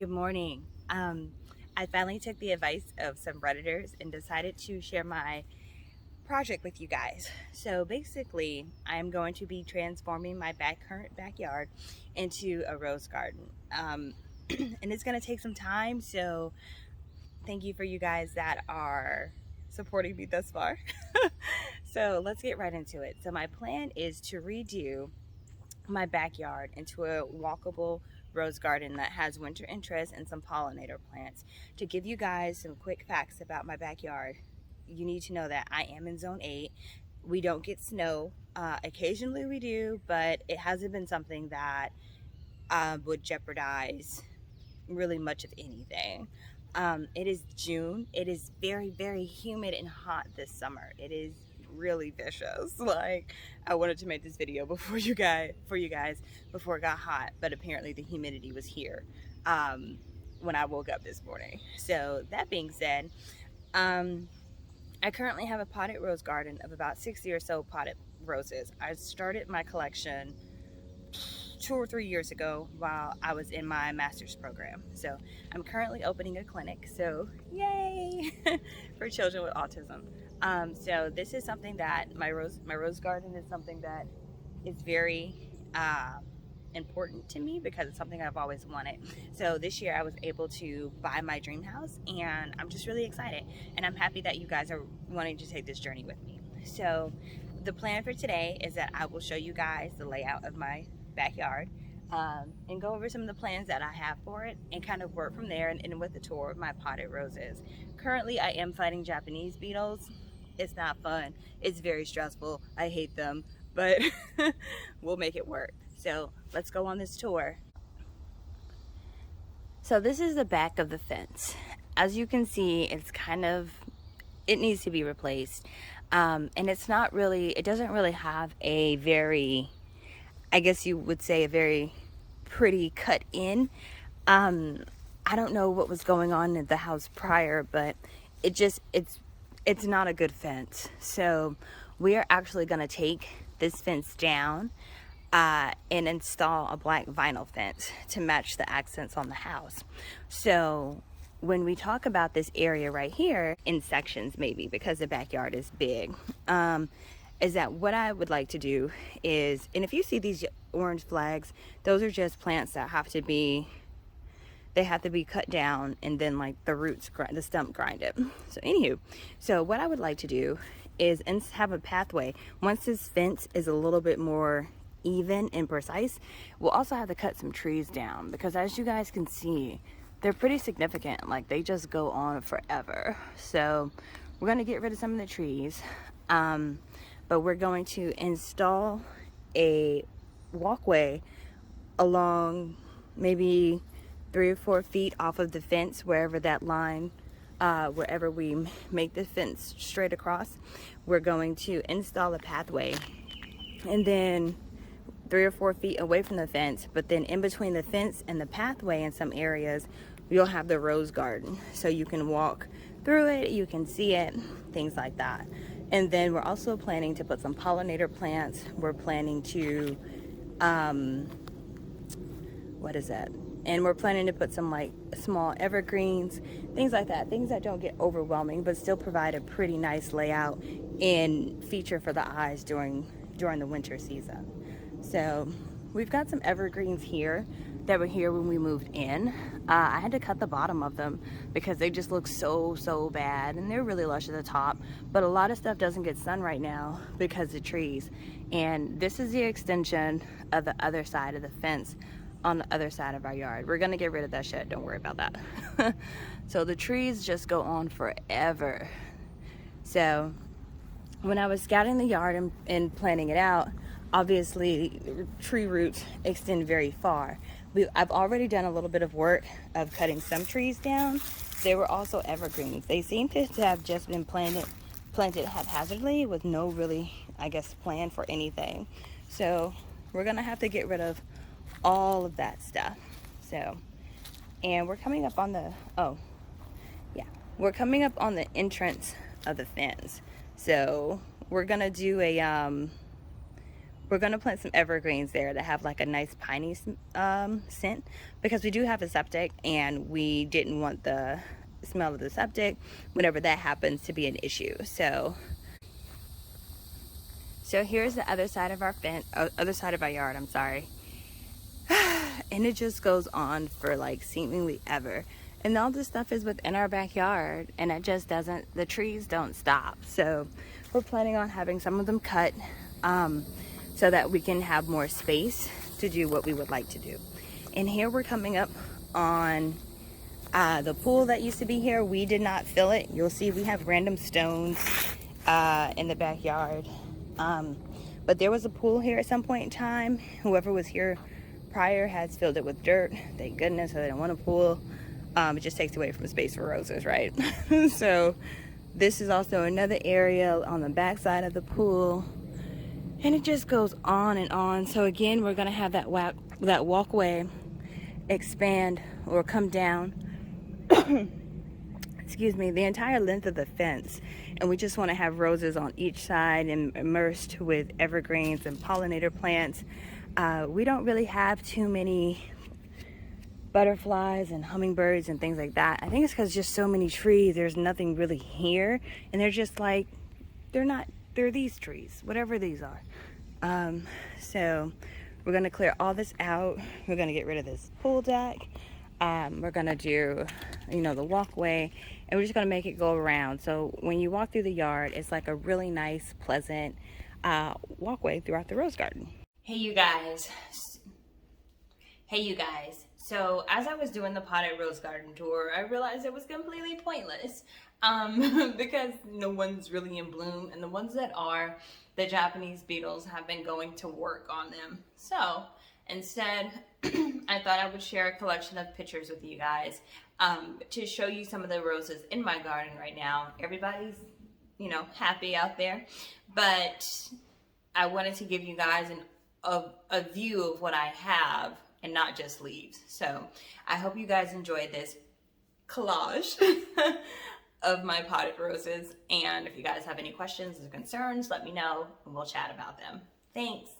Good morning. I finally took the advice of some Redditors and decided to share my project with you guys. So basically, I'm going to be transforming my current backyard into a rose garden. And it's going to take some time. So thank you for you guys that are supporting me thus far. So let's get right into it. So my plan is to redo my backyard into a walkable rose garden that has winter interest and some pollinator plants. To give you guys some quick facts about my backyard, you need to know that I am in zone 8. We don't get snow. Occasionally we do, but it hasn't been something that would jeopardize really much of anything. It is June. It is very, very humid and hot this summer. It is really vicious. Like, I wanted to make this video before you guys before it got hot, but apparently the humidity was here when I woke up this morning. So that being said, I currently have a potted rose garden of about 60 or so potted roses. I started my collection 2 or 3 years ago while I was in my master's program. So I'm currently opening a clinic, so yay, for children with autism. So this is something that my rose garden is something that is very important to me because it's something I've always wanted. So this year I was able to buy my dream house, and I'm just really excited, and I'm happy that you guys are wanting to take this journey with me. So the plan for today is that I will show you guys the layout of my backyard, and go over some of the plans that I have for it and kind of work from there, and end with a tour of my potted roses. Currently I am fighting Japanese beetles. It's not fun. It's very stressful. I hate them, but we'll make it work. So let's go on this tour. So this is the back of the fence. As you can see, it needs to be replaced. And it doesn't really have a very, I guess you would say, a very pretty cut in. I don't know what was going on at the house prior, but it's not a good fence. So we are actually going to take this fence down and install a black vinyl fence to match the accents on the house. So when we talk about this area right here in sections, maybe because the backyard is big, is that what I would like to do is, and if you see these orange flags, those are just plants that have to be cut down, and then like the stump grind it. So anywho, so what I would like to do is have a pathway. Once this fence is a little bit more even and precise, we'll also have to cut some trees down, because as you guys can see, they're pretty significant. Like, they just go on forever. So we're going to get rid of some of the trees, but we're going to install a walkway along maybe 3 or 4 feet off of the fence, wherever that line, wherever we make the fence straight across. We're going to install a pathway, and then 3 or 4 feet away from the fence, but then in between the fence and the pathway in some areas, you'll have the rose garden, so you can walk through it, you can see it, things like that. And then we're also planning to put some pollinator plants. We're planning to and we're planning to put some like small evergreens, things like that, things that don't get overwhelming but still provide a pretty nice layout and feature for the eyes during the winter season. So we've got some evergreens here that were here when we moved in. I had to cut the bottom of them because they just look so bad, and they're really lush at the top, but a lot of stuff doesn't get sun right now because of trees. And this is the extension of the other side of the fence on the other side of our yard. We're gonna get rid of that shit, don't worry about that. So the trees just go on forever. So when I was scouting the yard and planning it out, obviously tree roots extend very far. I've already done a little bit of work of cutting some trees down. They were also evergreens. They seem to have just been planted haphazardly with no really, I guess, plan for anything. So we're gonna have to get rid of all of that stuff. So, and we're coming up on we're coming up on the entrance of the fence. So we're gonna do we're going to plant some evergreens there that have like a nice piney scent, because we do have a septic and we didn't want the smell of the septic whenever that happens to be an issue. So here's the other side of our other side of our yard, I'm sorry. And it just goes on for like seemingly ever. And all this stuff is within our backyard, and it just doesn't, the trees don't stop. So we're planning on having some of them cut so that we can have more space to do what we would like to do. And here we're coming up on the pool that used to be here. We did not fill it. You'll see we have random stones in the backyard. But there was a pool here at some point in time. Whoever was here prior has filled it with dirt. Thank goodness, so they don't want a pool. It just takes away from space for roses, right? So this is also another area on the back side of the pool, and it just goes on and on. So again, we're gonna have that walkway expand or come down excuse me, the entire length of the fence, and we just want to have roses on each side and immersed with evergreens and pollinator plants. We don't really have too many butterflies and hummingbirds and things like that. I think it's because just so many trees, there's nothing really here, and they're just like, they're these trees, whatever these are. So we're gonna clear all this out. We're gonna get rid of this pool deck. We're gonna do, the walkway, and we're just gonna make it go around. So when you walk through the yard, it's like a really nice, pleasant walkway throughout the rose garden. Hey you guys. So as I was doing the potted rose garden tour, I realized it was completely pointless because no one's really in bloom, and the ones that are, the Japanese beetles have been going to work on them. So instead, I thought I would share a collection of pictures with you guys to show you some of the roses in my garden right now. Everybody's, happy out there, but I wanted to give you guys a view of what I have and not just leaves. So I hope you guys enjoyed this collage of my potted roses. And if you guys have any questions or concerns, let me know and we'll chat about them. Thanks.